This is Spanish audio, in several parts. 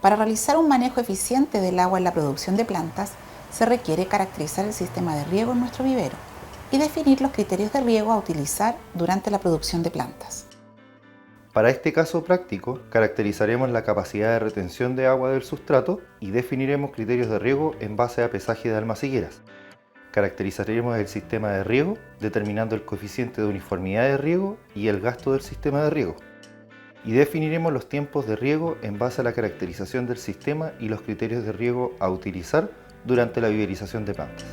Para realizar un manejo eficiente del agua en la producción de plantas, se requiere caracterizar el sistema de riego en nuestro vivero y definir los criterios de riego a utilizar durante la producción de plantas. Para este caso práctico, caracterizaremos la capacidad de retención de agua del sustrato y definiremos criterios de riego en base a pesaje de almacigueras. Caracterizaremos el sistema de riego, determinando el coeficiente de uniformidad de riego y el gasto del sistema de riego. Y definiremos los tiempos de riego en base a la caracterización del sistema y los criterios de riego a utilizar durante la viverización de plantas.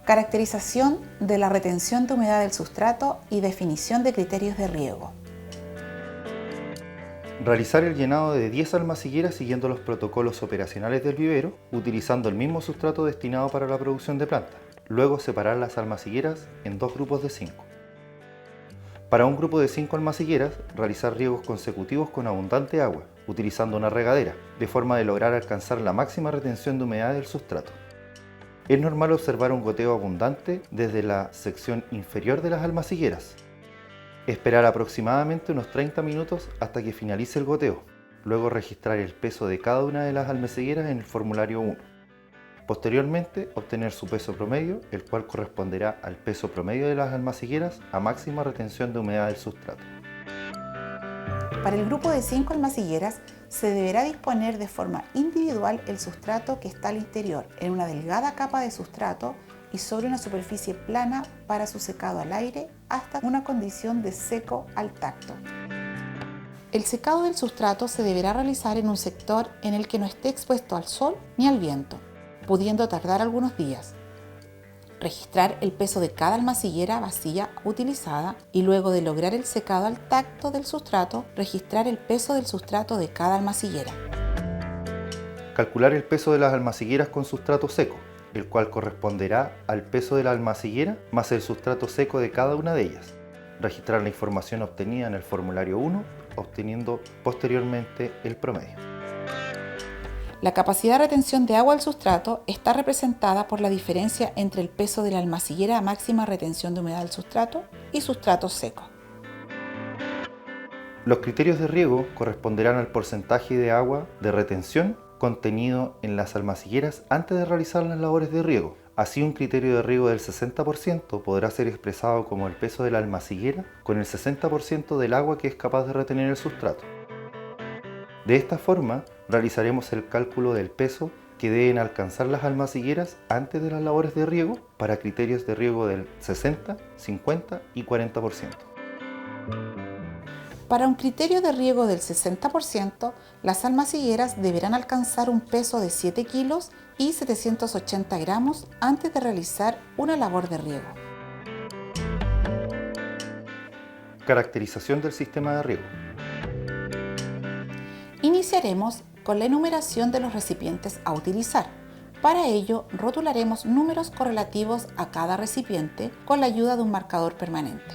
Caracterización de la retención de humedad del sustrato y definición de criterios de riego. Realizar el llenado de 10 almacigueras siguiendo los protocolos operacionales del vivero, utilizando el mismo sustrato destinado para la producción de plantas. Luego separar las almacigueras en dos grupos de 5. Para un grupo de 5 almacigueras, realizar riegos consecutivos con abundante agua, utilizando una regadera, de forma de lograr alcanzar la máxima retención de humedad del sustrato. Es normal observar un goteo abundante desde la sección inferior de las almacigueras. Esperar aproximadamente unos 30 minutos hasta que finalice el goteo. Luego registrar el peso de cada una de las almacigueras en el formulario 1. Posteriormente, obtener su peso promedio, el cual corresponderá al peso promedio de las almacigueras a máxima retención de humedad del sustrato. Para el grupo de 5 almacigueras, se deberá disponer de forma individual el sustrato que está al interior, en una delgada capa de sustrato y sobre una superficie plana para su secado al aire hasta una condición de seco al tacto. El secado del sustrato se deberá realizar en un sector en el que no esté expuesto al sol ni al viento, pudiendo tardar algunos días. Registrar el peso de cada almaciguera vacía utilizada y luego de lograr el secado al tacto del sustrato, registrar el peso del sustrato de cada almaciguera. Calcular el peso de las almacigueras con sustrato seco, el cual corresponderá al peso de la almaciguera más el sustrato seco de cada una de ellas. Registrar la información obtenida en el formulario 1, obteniendo posteriormente el promedio. La capacidad de retención de agua al sustrato está representada por la diferencia entre el peso de la almaciguera a máxima retención de humedad del sustrato y sustrato seco. Los criterios de riego corresponderán al porcentaje de agua de retención contenido en las almacigueras antes de realizar las labores de riego. Así, un criterio de riego del 60% podrá ser expresado como el peso de la almaciguera con el 60% del agua que es capaz de retener el sustrato. De esta forma, realizaremos el cálculo del peso que deben alcanzar las almacigueras antes de las labores de riego para criterios de riego del 60, 50 y 40%. Para un criterio de riego del 60%, las almacigueras deberán alcanzar un peso de 7 kilos y 780 gramos antes de realizar una labor de riego. Caracterización del sistema de riego. Iniciaremos con la enumeración de los recipientes a utilizar. Para ello, rotularemos números correlativos a cada recipiente con la ayuda de un marcador permanente.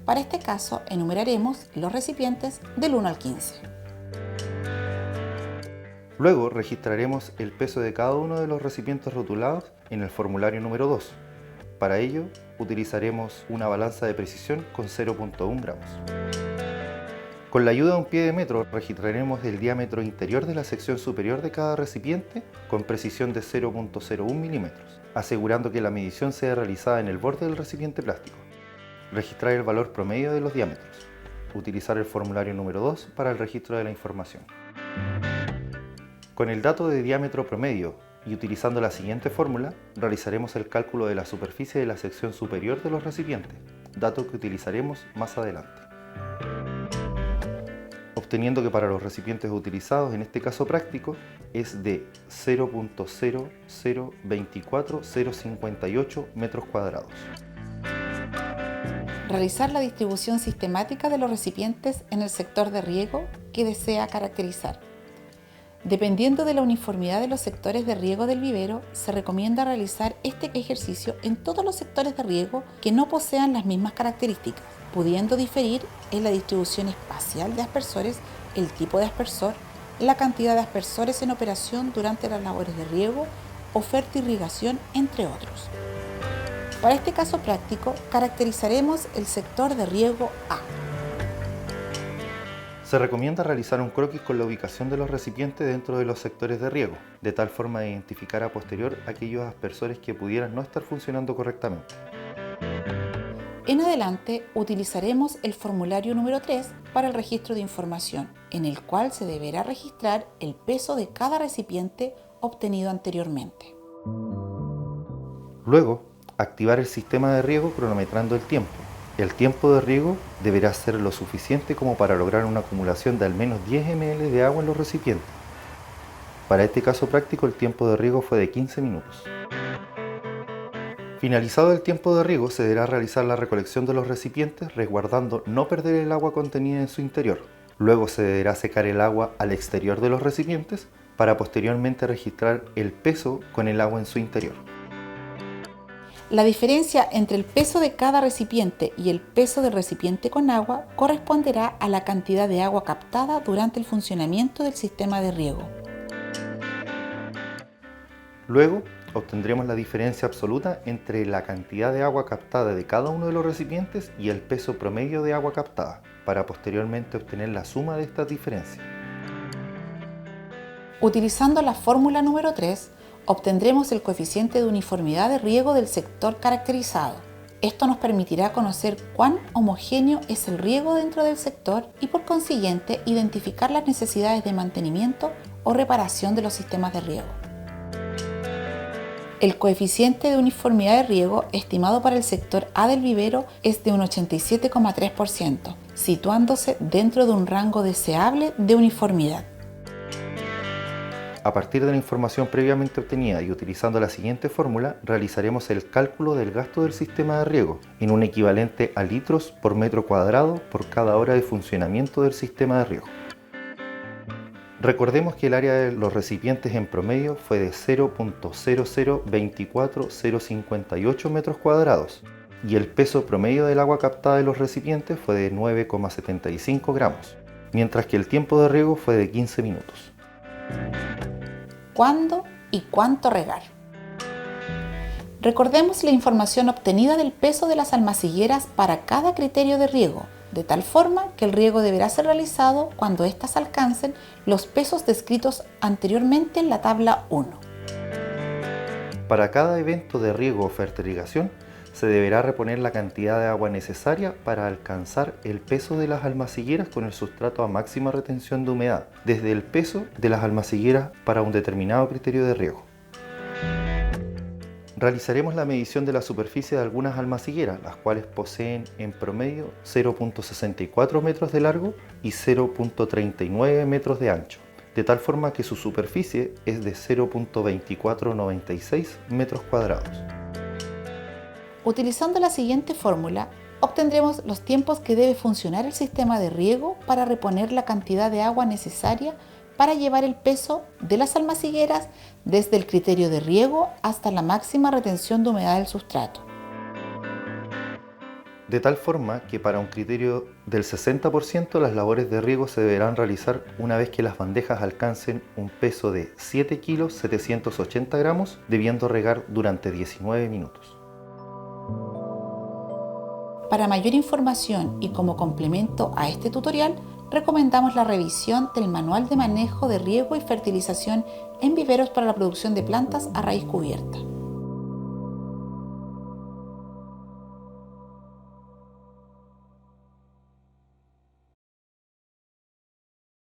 Para este caso, enumeraremos los recipientes del 1 al 15. Luego registraremos el peso de cada uno de los recipientes rotulados en el formulario número 2. Para ello, utilizaremos una balanza de precisión con 0.1 gramos. Con la ayuda de un pie de metro registraremos el diámetro interior de la sección superior de cada recipiente con precisión de 0.01 milímetros, asegurando que la medición sea realizada en el borde del recipiente plástico. Registrar el valor promedio de los diámetros. Utilizar el formulario número 2 para el registro de la información. Con el dato de diámetro promedio y utilizando la siguiente fórmula, realizaremos el cálculo de la superficie de la sección superior de los recipientes, dato que utilizaremos más adelante. Obteniendo que para los recipientes utilizados en este caso práctico es de 0.0024058 metros cuadrados. Realizar la distribución sistemática de los recipientes en el sector de riego que desea caracterizar. Dependiendo de la uniformidad de los sectores de riego del vivero, se recomienda realizar este ejercicio en todos los sectores de riego que no posean las mismas características, pudiendo diferir en la distribución espacial de aspersores, el tipo de aspersor, la cantidad de aspersores en operación durante las labores de riego, oferta irrigación, entre otros. Para este caso práctico, caracterizaremos el sector de riego A. Se recomienda realizar un croquis con la ubicación de los recipientes dentro de los sectores de riego, de tal forma de identificar a posterior aquellos aspersores que pudieran no estar funcionando correctamente. En adelante utilizaremos el formulario número 3 para el registro de información, en el cual se deberá registrar el peso de cada recipiente obtenido anteriormente. Luego, activar el sistema de riego cronometrando el tiempo. El tiempo de riego deberá ser lo suficiente como para lograr una acumulación de al menos 10 ml de agua en los recipientes. Para este caso práctico, el tiempo de riego fue de 15 minutos. Finalizado el tiempo de riego, se deberá realizar la recolección de los recipientes, resguardando no perder el agua contenida en su interior. Luego se deberá secar el agua al exterior de los recipientes para posteriormente registrar el peso con el agua en su interior. La diferencia entre el peso de cada recipiente y el peso del recipiente con agua corresponderá a la cantidad de agua captada durante el funcionamiento del sistema de riego. Luego, obtendremos la diferencia absoluta entre la cantidad de agua captada de cada uno de los recipientes y el peso promedio de agua captada, para posteriormente obtener la suma de estas diferencias. Utilizando la fórmula número 3, obtendremos el coeficiente de uniformidad de riego del sector caracterizado. Esto nos permitirá conocer cuán homogéneo es el riego dentro del sector y por consiguiente identificar las necesidades de mantenimiento o reparación de los sistemas de riego. El coeficiente de uniformidad de riego estimado para el sector A del vivero es de un 87,3%, situándose dentro de un rango deseable de uniformidad. A partir de la información previamente obtenida y utilizando la siguiente fórmula, realizaremos el cálculo del gasto del sistema de riego en un equivalente a litros por metro cuadrado por cada hora de funcionamiento del sistema de riego. Recordemos que el área de los recipientes en promedio fue de 0.0024058 metros cuadrados y el peso promedio del agua captada de los recipientes fue de 9,75 gramos, mientras que el tiempo de riego fue de 15 minutos. ¿Cuándo y cuánto regar? Recordemos la información obtenida del peso de las almacigueras para cada criterio de riego, de tal forma que el riego deberá ser realizado cuando éstas alcancen los pesos descritos anteriormente en la tabla 1. Para cada evento de riego o fertilización, se deberá reponer la cantidad de agua necesaria para alcanzar el peso de las almacigueras con el sustrato a máxima retención de humedad, desde el peso de las almacigueras para un determinado criterio de riego. Realizaremos la medición de la superficie de algunas almacigueras, las cuales poseen en promedio 0.64 metros de largo y 0.39 metros de ancho, de tal forma que su superficie es de 0.2496 metros cuadrados. Utilizando la siguiente fórmula, obtendremos los tiempos que debe funcionar el sistema de riego para reponer la cantidad de agua necesaria para llevar el peso de las almacigueras desde el criterio de riego hasta la máxima retención de humedad del sustrato. De tal forma que para un criterio del 60% las labores de riego se deberán realizar una vez que las bandejas alcancen un peso de 7 kilos 780 gramos, debiendo regar durante 19 minutos. Para mayor información y como complemento a este tutorial, recomendamos la revisión del Manual de Manejo de Riego y Fertilización en Viveros para la Producción de Plantas a Raíz Cubierta.